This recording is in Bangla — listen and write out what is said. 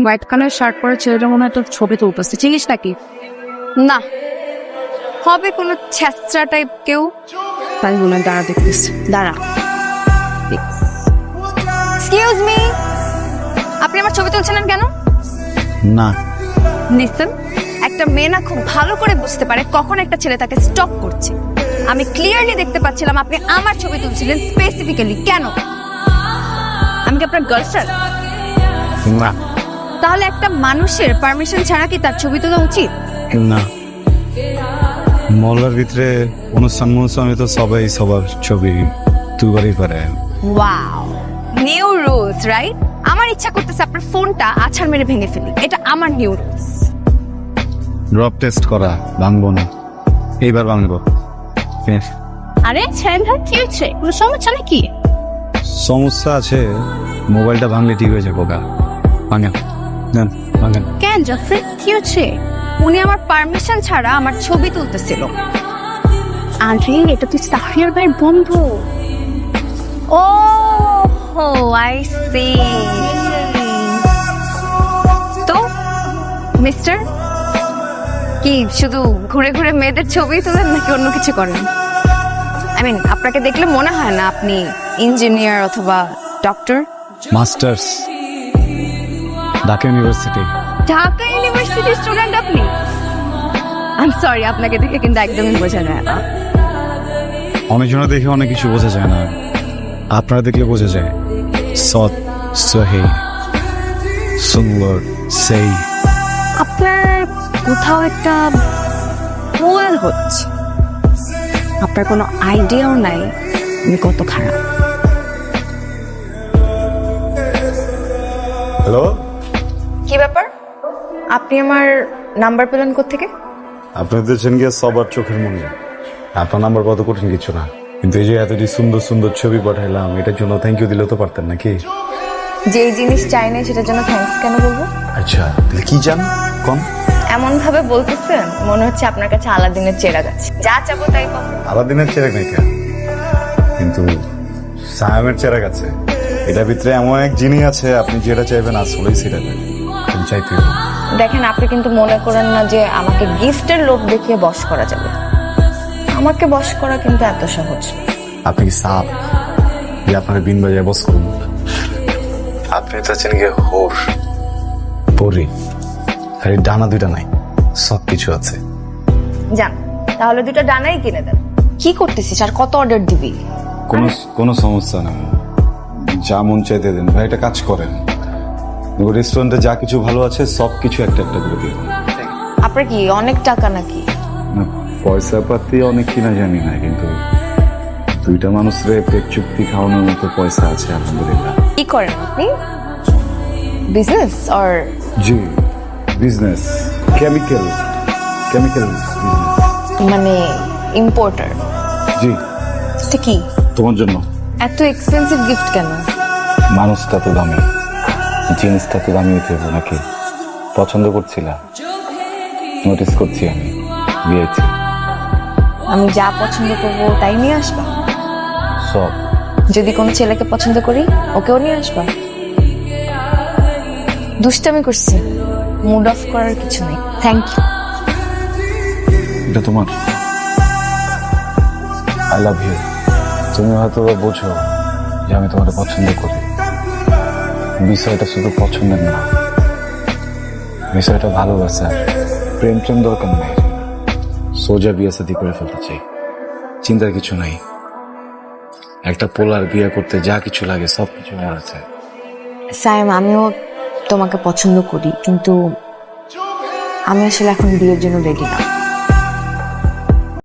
হোয়াইট কালার শার্ট পরে ছেলেটা মনে হয় তোর ছবি তুলতেছে, চিনিস নাকি? না, হবে কোনো ছেঁচড়া টাইপ কেউ। তাই মনে হয় দাঁড়া দেখতিস, দাঁড়া। এক্সকিউজ মি, আপনি আমার ছবি তুলছিলেন কেন? না, লিসেন, একটা মেয়ে না খুব ভালো করে বুঝতে পারে কখন একটা ছেলে তাকে স্টক করছে। আমি ক্লিয়ারলি দেখতে পাচ্ছিলাম আপনি আমার ছবি তুলছিলেন। স্পেসিফিক্যালি কেন? আমি কি আপনার গার্লফ্রেন্ড? না, তাহলে একটা মানুষের পারমিশন ছাড়া কি তার ছবি তোলা উচিত? না। মহল্লার ভিতরে অনুষ্ঠান আমি তো সবাই সবার ছবি তুলবারই পারে। Wow, new rules right? আমার ইচ্ছা করতেছে আপনার ফোনটা আছাড় মেরে ভেঙে ফেলি। এটা আমার নিউ রুলস। ড্রপ টেস্ট করা, ভাঙবো না, এইবার ভাঙবো। আরে ছেলেটা কি হচ্ছে, কোনো সমস্যা নাকি? সমস্যা আছে, মোবাইলটা ভাঙলে ঠিক হয়ে যাবো গা। ভাঙেন, নেন, ভাঙেন। কেন জাফর, কি হচ্ছে? উনি আমার পারমিশন ছাড়া আমার ছবি তুলতেছিল। আরে এটা তুই সাহিয়ার ভাইয়ের বন্ধু। ও হো, আই সি। তো মিস্টার, কি শুধু ঘুরে ঘুরে মেয়েদের ছবি তোলেন নাকি অন্য কিছু করেন? আই মিন, আপনাকে দেখলে মনে হয় না আপনি ইঞ্জিনিয়ার অথবা doctor. Masters, Dhaka university. Dhaka ইউনিভার্সিটির স্টুডেন্ট আপনি? আই এম সরি, আপনাকে দেখে কিন্তু একদমই বোঝা যায় না। অনেকজনে দেখে অনেক কিছু বোঝা যায় না, আপনারা দেখলে বোঝা যায়। সৎ, সহি, সুন্দর, সেই। আপনার কোথাও একটা ভুল হচ্ছে। আপনার কোনো আইডিয়াও নাই আমি কত খারাপ। হ্যালো, কি ব্যাপার? আপনি আমার নাম্বার পেলেন কোত্থেকে? আপনি দিয়েছেন গিয়ে সবার চোখের মনে। আপনার নাম্বার কত কঠিন কিছু না, কিন্তু এই যে এতটি সুন্দর সুন্দর ছবি পাঠাইলাম, এটার জন্য থ্যাংক ইউ দিলেও তো পারতেন নাকি? যেই জিনিস চাই না সেটার জন্য থ্যাঙ্কস কেন বলবো? আচ্ছা, তাহলে কি চান কম? এমন ভাবে বলতেছেন মনে হচ্ছে আপনার কাছে আলাদিনের চেরাগ আছে, যা চাবো তাই পাবো। আলাদিনের চেরাগ নাই কেন, কিন্তু সায়ামের চেরাগ আছে। এটার ভিতরে এমন এক জিনিস আছে, আপনি যেটা চাইবেন আসলেই সেটা পাবেন, আপনি চাইতে হবে। দেখেন, আপনি কিন্তু মনে করেন না যে আমাকে গিফটের লোভ দেখিয়ে বশ করা যাবে। আমাকে বশ করা কিন্তু এত সহজ না। আপনি কি সাপ যে আপনার বিন বাজায় বস করুন? আপনি চাচ্ছেন গিয়ে হোর পরি, খালি ডানা দুইটা নাই, সব কিছু আছে। যান, তাহলে দুটো ডানাই কিনে দেন। কি করতেছিস আর কত অর্ডার দিবি? কোনো সমস্যা না, যা মন চাইতে দেন। ভাই একটা কাজ করেন, রেস্টুরেন্টে যা কিছু ভালো আছে সব কিছু একটা একটা করে দিয়ে দেন। আপনার কি অনেক টাকা নাকি? না, পয়সা পাতি অনেক কিনা জানি না, কিন্তু দুইটা মানুষরে পেট চুক্তি খাওয়ানোর মতো পয়সা আছে আলহামদুলিল্লাহ। কি করেন আপনি? Business or? G, business, chemical business. মানে ইম্পোর্টার? জি। এটা কি? তোমার জন্য। এত এক্সপেন্সিভ গিফট কেন? মানুষটা তো দামি, জিনিসটা তো দামি হতে হবে নাকি? পছন্দ করছিলাম, নোটিস করছি, আমি দিয়েছি। আমি যা পছন্দ করবো তাই নিয়ে আসবা? সব। যদি কোনো ছেলেকে পছন্দ করি ওকেও নিয়ে আসবা? দুষ্টামি করছি, মুড অফ করার কিছু নেই। Thank you. এটা তোমার। I love you. তুমি হয়তো বোঝো যে আমি তোমাকে পছন্দ করি। বিষয়টা শুধু পছন্দের না, বিষয়টা ভালোবাসা। প্রেম দরকার নেই, সোজা বিয়ে শাদী করে ফেলতে চাই, চিন্তার কিছু নাই। একটা পোলার বিয়ে করতে যা কিছু লাগে সব কিছু আমার আছে। সাইম, আমিও তোমাকে পছন্দ করি, কিন্তু আমি আসলে এখন বিয়ের জন্য রেডি না।